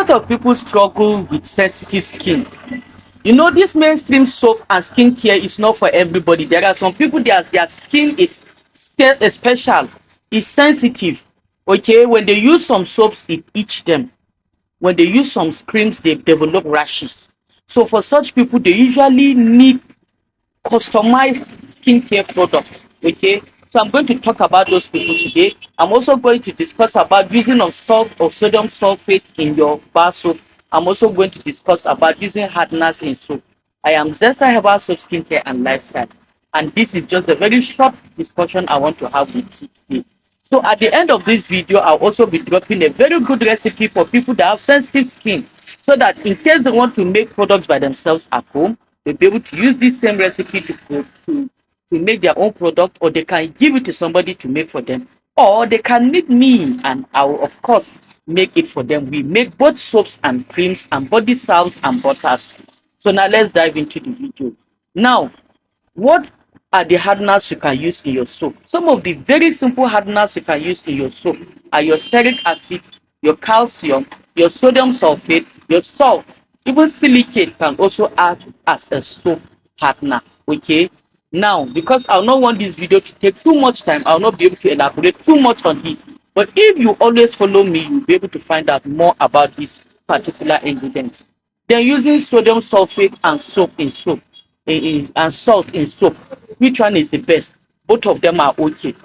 lot of people struggle with sensitive skin. You know, this mainstream soap and skincare is not for everybody. There are some people their skin is still special, is sensitive. Okay, when they use some soaps, it itch them. When they use some creams, they develop rashes. So for such people, they usually need customized skincare products. Okay, so I'm going to talk about those people today. I'm also going to discuss about using of salt or sodium sulfate in your bar soap. I'm also going to discuss about using hardness in soap. I am Zesta Herbal Soap Skincare and Lifestyle, and this is just a very short discussion I want to have with you today. So at the end of this video, I'll also be dropping a very good recipe for people that have sensitive skin, so that in case they want to make products by themselves at home, they'll be able to use this same recipe to make their own product, or they can give it to somebody to make for them, or they can meet me and I will of course make it for them. We make both soaps and creams and body salves and butters. So now let's dive into the video. Now, what are the hardeners you can use in your soap? Some of the very simple hardeners you can use in your soap are your stearic acid, your calcium, your sodium sulfate, your salt. Even silicate can also act as a soap hardener. Okay, now because I'll not want this video to take too much time, I'll not be able to elaborate too much on this. But if you always follow me, you'll be able to find out more about this particular ingredient. Then using sodium sulfate and soap in soap, and salt in soap, which one is the best? Both of them are okay.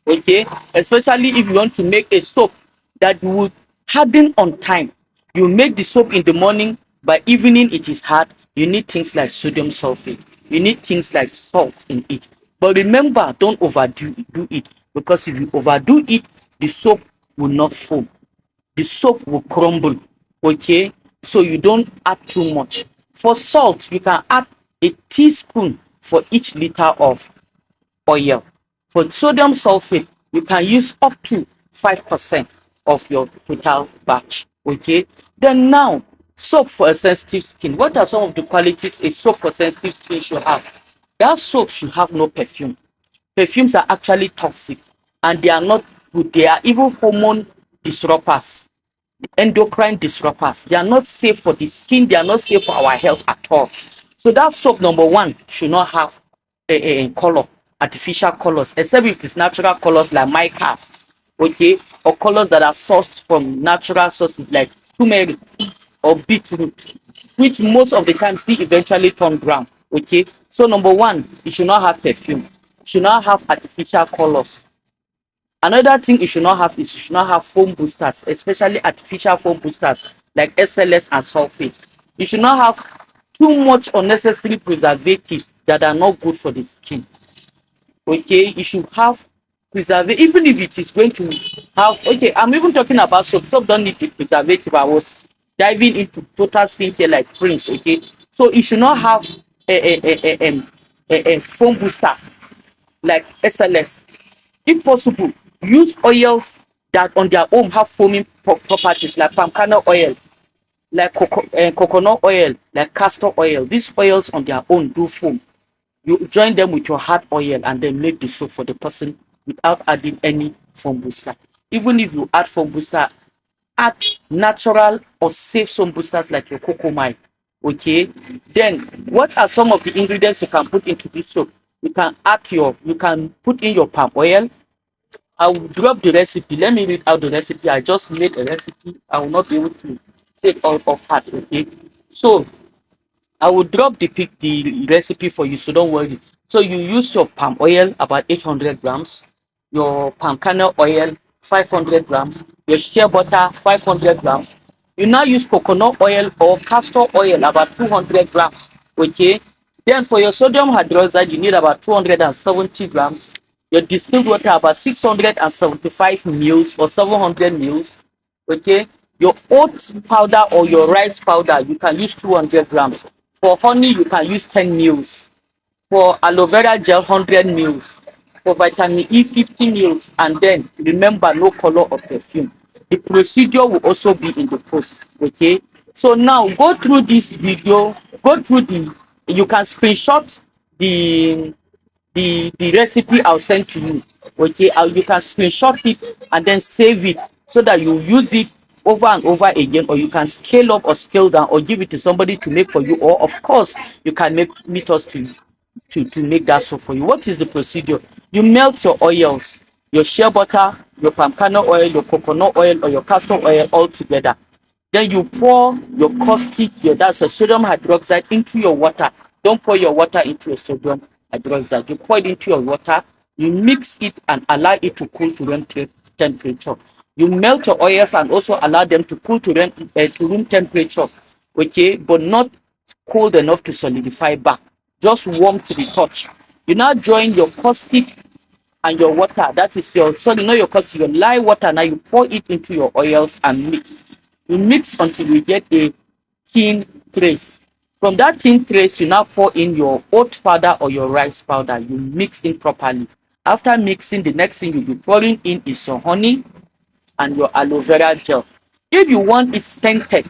Okay, especially if you want to make a soap that would harden on time. You make the soap in the morning, by evening it is hard. You need things like sodium sulfate, you need things like salt in it. But remember, don't overdo it, because if you overdo it, the soap will not foam, the soap will crumble. Okay, so you don't add too much. For salt, you can add a teaspoon for each liter of oil. For sodium sulfate, you can use up to 5% of your total batch. Okay, then now, soap for a sensitive skin. What are some of the qualities a soap for sensitive skin should have? That soap should have no perfume. Perfumes are actually toxic and they are not good. They are even hormone disruptors, endocrine disruptors. They are not safe for the skin, they are not safe for our health at all. So that soap, number one, should not have a color, artificial colors, except if it is natural colors like micas, okay, or colors that are sourced from natural sources like turmeric or beetroot, which most of the time see eventually turn brown. Okay, so number one, it should not have perfume, it should not have artificial colors. Another thing it should not have is it should not have foam boosters, especially artificial foam boosters like SLS and sulfates. You should not have too much unnecessary preservatives that are not good for the skin. Okay, you should have preservative, even if it is going to have, okay, I'm even talking about soap. Soap don't need the preservative. I was diving into total skincare like Prince. Okay, so it should not have a foam boosters like SLS. If possible, use oils that on their own have foaming properties like palm kernel oil, like coconut oil, like castor oil. These oils on their own do foam. You join them with your hard oil and then make the soap for the person without adding any foam booster. Even if you add foam booster, add natural or safe foam boosters like your cocoa milk. Okay, then what are some of the ingredients you can put into this soap? You can put in your palm oil. I will drop the recipe. Let me read out the recipe. I just made a recipe. I will not be able to say it all off heart. Okay, so I will drop the recipe for you, so don't worry. So you use your palm oil about 800 grams, your palm kernel oil 500 grams, your shea butter 500 grams. You now use coconut oil or castor oil about 200 grams. Okay, then for your sodium hydroxide you need about 270 grams. Your distilled water about 675 mils or 700 mils. Okay, your oat powder or your rice powder you can use 200 grams. For honey you can use 10 mils. For aloe vera gel 100 mils. For vitamin E 50 mils. And then remember, no color or perfume. The procedure will also be in the post. Okay, so now go through this video, go through you can screenshot the recipe I'll send to you. Okay, you can screenshot it and then save it so that you use it over and over again, or you can scale up or scale down, or give it to somebody to make for you, or of course you can meet us to make that soap for you. What is the procedure? You melt your oils, your shea butter, your palm kernel oil, your coconut oil, or your castor oil all together. Then you pour your caustic, that's a sodium hydroxide, into your water. Don't pour your water into a sodium hydroxide. You pour it into your water, you mix it and allow it to cool to room temperature. You melt your oils and also allow them to cool to room temperature, okay, but not cold enough to solidify back, just warm to the touch. You now join your caustic and your water, that is your, sorry, not your caustic, your lye water. Now you pour it into your oils and mix. You mix until you get a thin trace. From that thin trace, you now pour in your oat powder or your rice powder. You mix in properly. After mixing, the next thing you'll be pouring in is your honey and your aloe vera gel. If you want it scented,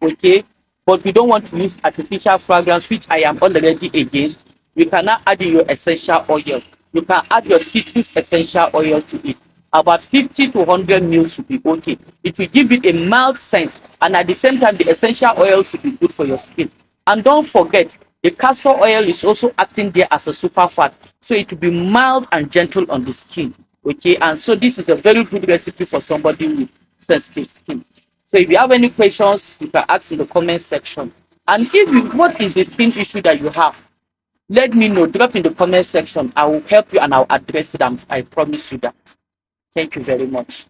okay, but you don't want to use artificial fragrance, which I am already against, you can now add in your essential oil. You can add your citrus essential oil to it. About 50 to 100 ml should be okay. It will give it a mild scent, and at the same time, the essential oil should be good for your skin. And don't forget, the castor oil is also acting there as a super fat, so it will be mild and gentle on the skin. Okay, and so this is a very good recipe for somebody with sensitive skin. So if you have any questions, you can ask in the comment section. And if you, what is the skin issue that you have, let me know. Drop in the comment section. I will help you and I'll address it. I promise you that. Thank you very much.